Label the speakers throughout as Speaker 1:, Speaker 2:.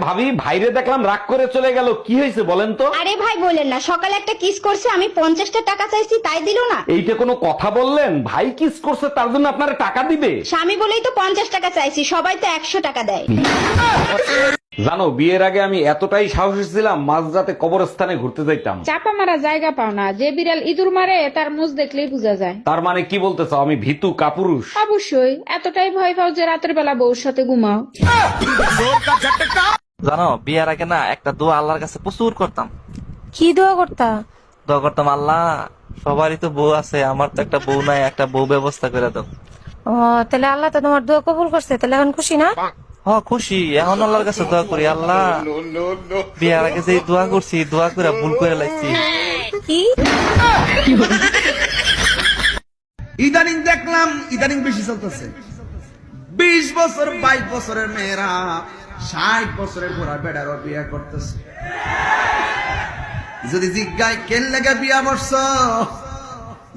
Speaker 1: ভাবি, ভাইরে দেখলাম রাগ করে চলে গেল, কি হয়েছে বলেন তো?
Speaker 2: আরে ভাই বলেন না, সকালে একটা কিস করছে, আমি 50টা টাকা চাইছি তাই দিল না।
Speaker 1: এইটা কোনো কথা বললেন? ভাই কিস করছে তার জন্য আপনারা টাকা দিবে?
Speaker 2: স্বামী বলেই তো 50 টাকা চাইছি, সবাই তো 100 টাকা দেয়।
Speaker 1: জানো, বিয়ের আগে আমি এতটাই সাহসী ছিলাম, মাঝরাতে কবরস্থানে ঘুরতে যাইতাম।
Speaker 3: চাপা মারা জায়গা পাও না, যে বিড়াল ইঁদুর মারে তার মুখ দেখলেই বোঝা যায়।
Speaker 1: তার মানে কি বলতে চাও, আমি ভীতু কাপুরুষ?
Speaker 3: অবশ্যই, এতটাই ভয় পাও যে রাতের বেলা বউর সাথে ঘুমাও।
Speaker 4: জানো, বিয়ের আগে না একটা দোয়া আল্লাহর কাছে প্রচুর করতাম।
Speaker 5: কি দোয়া করতা?
Speaker 4: দোয়া করতাম, আল্লাহ সবারই তো বউ আছে, আমার তো একটা বউ নাই, একটা বউ ব্যবস্থা করে দাও।
Speaker 5: ও, তাহলে আল্লাহ তো তোমার দোয়া কবুল করছে, তাহলে এখন খুশি না?
Speaker 4: খুশি। এখন আল্লাহর কাছে দোয়া করি, আল্লাহ বিয়ের আগে যে দোয়া করছি, দোয়া করে ভুল করে লাগছি।
Speaker 5: কি?
Speaker 6: ইদানিং দেখলাম বেশি চলতেছে। 20 বছর 22 বছরের মেয়েরা 60 বছরের বুড়া বেড়ারও বিয়ে করতেছে। যদি জিজ্ঞাই কেন লেগে বিয়া বর্ষ,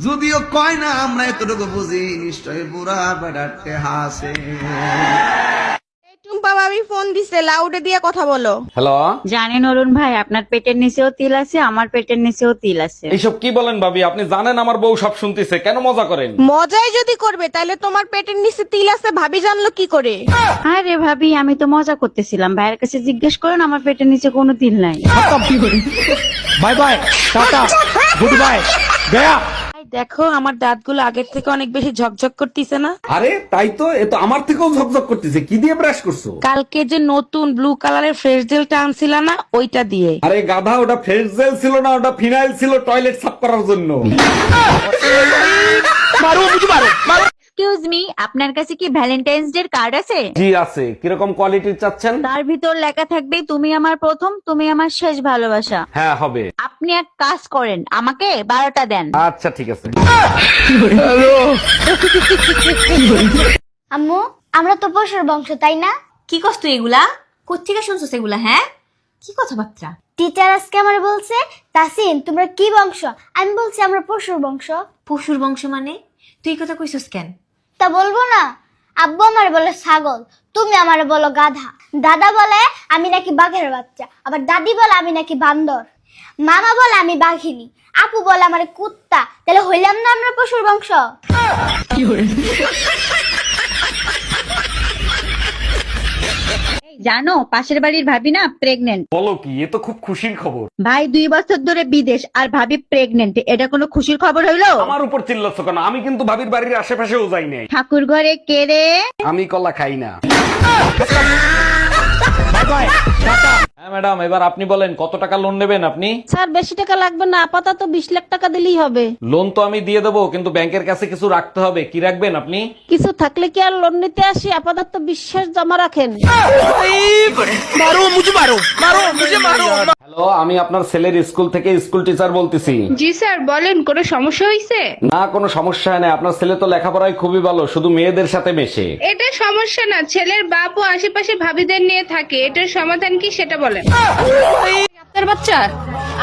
Speaker 6: যদিও কয় না, আমরা এতটুকু বুঝি, নিশ্চয় বুড়া বেড়াতে হাসে।
Speaker 7: টুম্পা ভাবি ফোন দিছে, লাউডে দিয়ে কথা বলো।
Speaker 1: হ্যালো,
Speaker 8: জানেন অরুণ ভাই, আপনার পেটের নিচেও তিল আছে, আমার পেটের নিচেও তিল আছে।
Speaker 1: এইসব কি বলেন ভাবি? আপনি জানেন আমার বউ সব শুনতেছে, কেন মজা করেন?
Speaker 7: মজাই যদি করবে তাহলে তোমার পেটের নিচে তিল আছে ভাবি জানলো কি করে?
Speaker 8: আরে ভাবি, আমি তো মজা করতেছিলাম, ভাইয়ের কাছে জিজ্ঞেস করেন, আমার পেটের নিচে কোনো তিল নাই।
Speaker 1: Bye bye, tata, good bye, Gaya.
Speaker 5: দেখো, আমার দাঁতগুলো আগের থেকে অনেক বেশি ঝকঝক করতেছে না?
Speaker 1: আরে তাই তো, এ তো আমার থেকেও ঝকঝক করতেছে। কি দিয়ে ব্রাশ করছো?
Speaker 5: কালকে যে নতুন ব্লু কালারের ফ্রেশ জেলটা আনছিল না, ওইটা দিয়ে।
Speaker 1: আরে গাধা, ওটা ফ্রেশ জেল ছিল না, ওটা ফিনাইল ছিল টয়লেট সাফ করার জন্য।
Speaker 8: এক্সকিউজ মি, আপনার কাছে কি ভ্যালেন্টাইন্স ডে কার্ড আছে?
Speaker 1: জি আছে। কিরকম কোয়ালিটির চাচ্ছেন?
Speaker 8: তার ভিতর লেখা থাকবে, তুমি আমার প্রথম, তুমি আমার শেষ ভালোবাসা।
Speaker 1: হ্যাঁ হবে।
Speaker 8: আপনি এক কাজ করেন, আমাকে 12টা দেন।
Speaker 1: আচ্ছা ঠিক আছে।
Speaker 2: আম্মু, আমরা তো পশুর বংশ, তাই না?
Speaker 9: কি কষ্ট এগুলা? কোত্থেকে শুনছো সেগুলা? হ্যাঁ, কি কথাবার্তা?
Speaker 2: টিচার আজকে আমার বলছে, তাসিন তোমরা কি বংশ? আমি বলছি আমরা পশুর বংশ।
Speaker 9: পশুর বংশ মানে? তুই কথা কইছস কেন?
Speaker 2: তা বলবো না? আব্বু আমার বলে ছাগল, তুমি আমার বলো গাধা। দাদা বলে আমি নাকি বাঘের বাচ্চা, আবার দাদি বলে আমি নাকি বান্দর। মামা বলে আমি বাঘিনী, আপু বলে আমার কুত্তা। তাহলে হইলাম না আমরা পশুর বংশ?
Speaker 8: জানো, পাশের বাড়ির ভাবি না প্রেগনেন্ট।
Speaker 1: বলো কি? এ তো খুব খুশির খবর।
Speaker 8: ভাই 2 বছর ধরে বিদেশ, আর ভাবি প্রেগনেন্ট, এটা কোনো খুশির খবর হইলো?
Speaker 1: আমার উপর চিল্লাচ্ছ কেন? আমি কিন্তু ভাবির বাড়ির আশেপাশেও যাই নাই।
Speaker 8: ঠাকুর ঘরে কে রে?
Speaker 1: আমি কলা খাই না। হ্যাঁ ম্যাডাম, এবার আপনি বলেন কত টাকা লোন নেবেন আপনি?
Speaker 5: স্যার, বেশি টাকা লাগবে না, আপাতত 20 লাখ টাকা দিলেই হবে।
Speaker 1: লোন তো আমি দিয়ে দেবো, কিন্তু ব্যাংকের কাছে কিছু রাখতে হবে। কি রাখবেন আপনি?
Speaker 5: কিছু থাকলে কি আর লোন নিতে আসি? আপাতত বিশ্বাস জমা রাখেন।
Speaker 1: হ্যালো, আমি আপনার ছেলের স্কুল থেকে স্কুল টিচার বলতেছি।
Speaker 3: জি স্যার, বলেন, কোনো সমস্যা হয়েছে?
Speaker 1: না, কোনো সমস্যা নেই। আপনার ছেলে তো লেখাপড়ায় খুবই ভালো, শুধু মেয়েদের সাথে মেশে।
Speaker 3: এটা সমস্যা না, ছেলের বাপ ও আশেপাশে ভাবিদের নিয়ে থাকে, এটার সমাধান কি সেটা বলেন।
Speaker 7: আপনার বাচ্চা?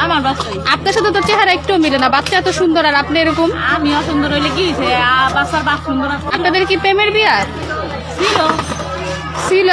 Speaker 3: আমার বাচ্চা।
Speaker 7: আপনার সাথে তো চেহারা একটু মিলে না, বাচ্চা এত সুন্দর আর আপনি এরকম।
Speaker 3: আমি অসুন্দর হইলে কি হয়েছে? বাচ্চার বাপ সুন্দর।
Speaker 7: আপনাদের কি প্রেমের বিয়া?
Speaker 3: ছিল